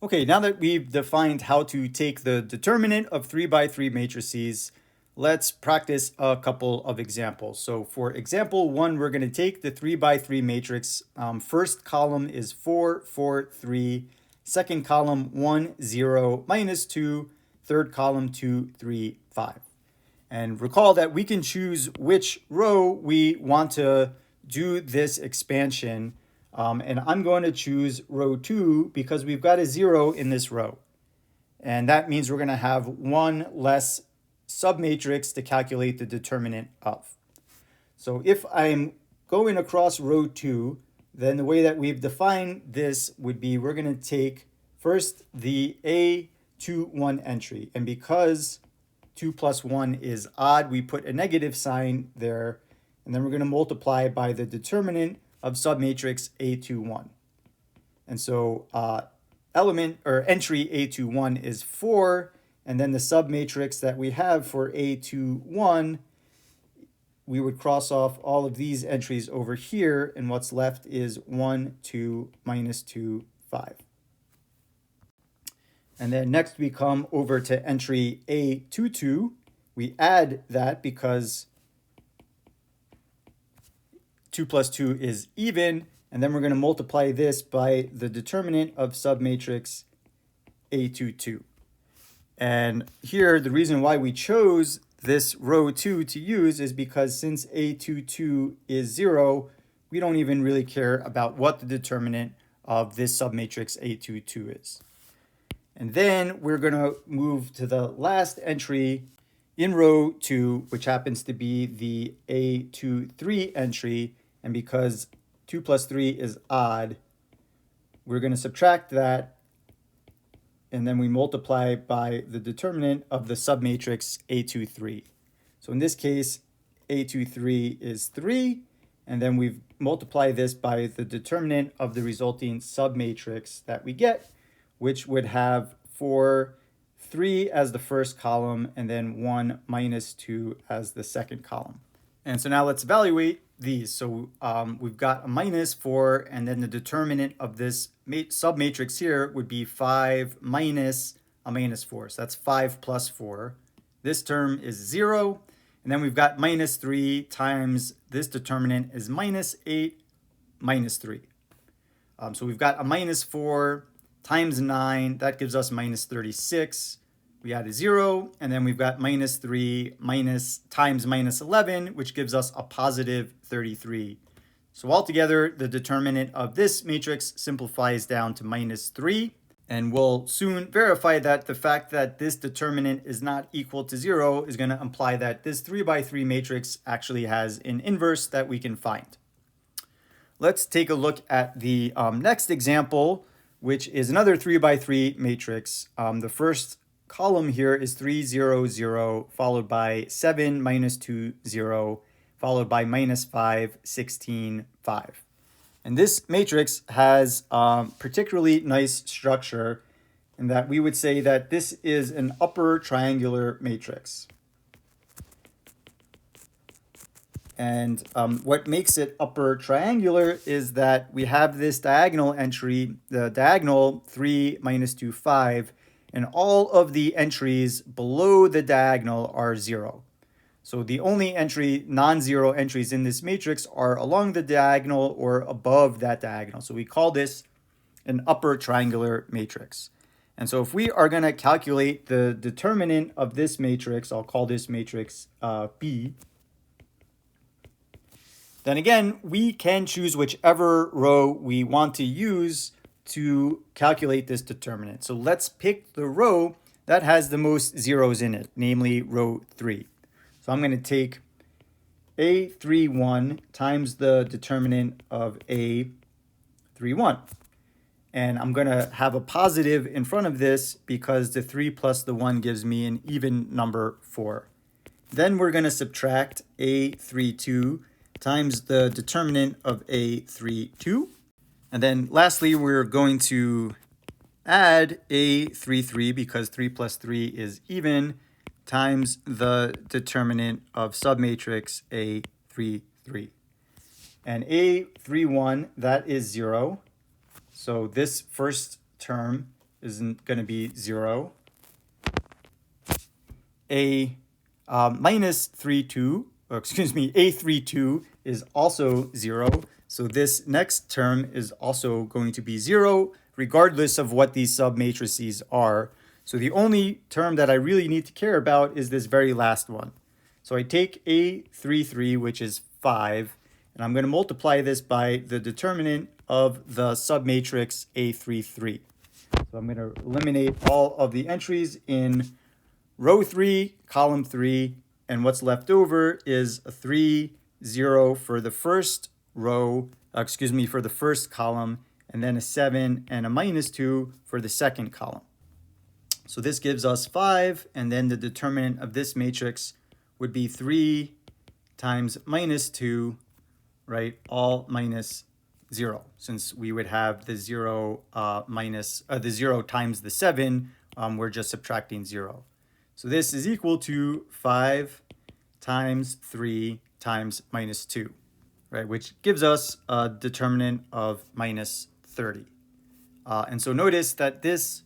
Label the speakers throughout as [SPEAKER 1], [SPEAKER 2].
[SPEAKER 1] Okay, now that we've defined how to take the determinant of 3 by 3 matrices, let's practice a couple of examples. So for example 1, we're going to take the 3 by 3 matrix. First column is 4, 4, 3. Second column 1, 0, minus 2. Third column 2, 3, 5. And recall that we can choose which row we want to do this expansion. And I'm going to choose row 2 because we've got a 0 in this row. And that means we're going to have one less submatrix to calculate the determinant of. So if I'm going across row 2, then the way that we've defined this would be we're going to take first the A21 entry. And because 2 plus 1 is odd, we put a negative sign there. And then we're going to multiply by the determinant of submatrix A21. And so element or entry A21 is 4, and then the submatrix that we have for A21, we would cross off all of these entries over here, and what's left is 1, 2, minus 2, 5. And then next we come over to entry A22. We add that because 2 plus 2 is even, and then we're going to multiply this by the determinant of submatrix A22. And here, the reason why we chose this row 2 to use is because since A22 is 0, we don't even really care about what the determinant of this submatrix A22 is. And then we're going to move to the last entry in row 2, which happens to be the A23 entry. And because 2 plus 3 is odd, we're going to subtract that, and then we multiply by the determinant of the submatrix A23. So in this case, A23 is 3, and then we've multiplied this by the determinant of the resulting submatrix that we get, which would have 4, 3 as the first column, and then 1 minus 2 as the second column. And so now let's evaluate these. So we've got a minus 4, and then the determinant of this submatrix here would be 5 minus a minus 4. So that's 5 plus 4. This term is 0. And then we've got minus 3 times this determinant is minus 8 minus 3. So we've got a minus 4 times 9. That gives us minus 36. We add a 0, and then we've got minus 3 times minus 11, which gives us a positive 33. So altogether, the determinant of this matrix simplifies down to minus 3. And we'll soon verify that the fact that this determinant is not equal to 0 is going to imply that this 3 by 3 matrix actually has an inverse that we can find. Let's take a look at the next example, which is another 3 by 3 matrix. The first column here is 3, 0, 0, followed by 7, minus 2, 0, followed by minus 5, 16, 5. And this matrix has particularly nice structure in that we would say that this is an upper triangular matrix. And what makes it upper triangular is that we have this diagonal entry, the diagonal 3, minus 2, 5, and all of the entries below the diagonal are 0. So the only non-zero entries in this matrix are along the diagonal or above that diagonal. So we call this an upper triangular matrix. And so if we are going to calculate the determinant of this matrix, I'll call this matrix B. Then again, we can choose whichever row we want to use to calculate this determinant. So let's pick the row that has the most zeros in it, namely row 3. So I'm going to take A31 times the determinant of A31. And I'm going to have a positive in front of this because the 3 plus the 1 gives me an even number 4. Then we're going to subtract A32 times the determinant of A32. And then lastly, we're going to add A33 because 3 plus 3 is even times the determinant of submatrix A33. And A31, that is 0. So this first term isn't going to be 0. A minus 32, or excuse me, A32 is also 0. So this next term is also going to be 0, regardless of what these submatrices are. So the only term that I really need to care about is this very last one. So I take A33, which is 5, and I'm going to multiply this by the determinant of the submatrix A33. So I'm going to eliminate all of the entries in row 3, column 3, and what's left over is a 3, 0 for the first row, for the first column, and then a 7 and a minus 2 for the second column. So this gives us 5, and then the determinant of this matrix would be 3 times minus 2, right, all minus 0, since we would have the 0 the 0 times the 7, we're just subtracting 0. So this is equal to 5 times 3 times minus 2, right, which gives us a determinant of minus 30. And so notice that this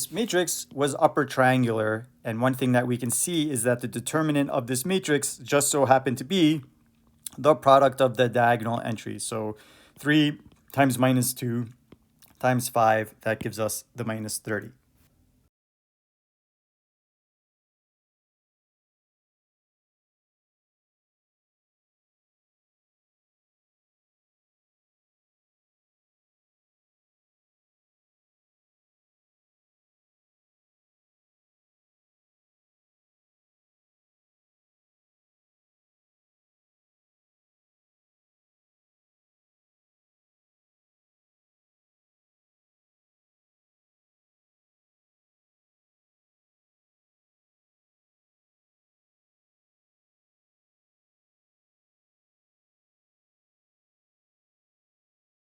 [SPEAKER 1] matrix was upper triangular, and one thing that we can see is that the determinant of this matrix just so happened to be the product of the diagonal entries. So 3 times minus 2 times 5, that gives us the minus 30.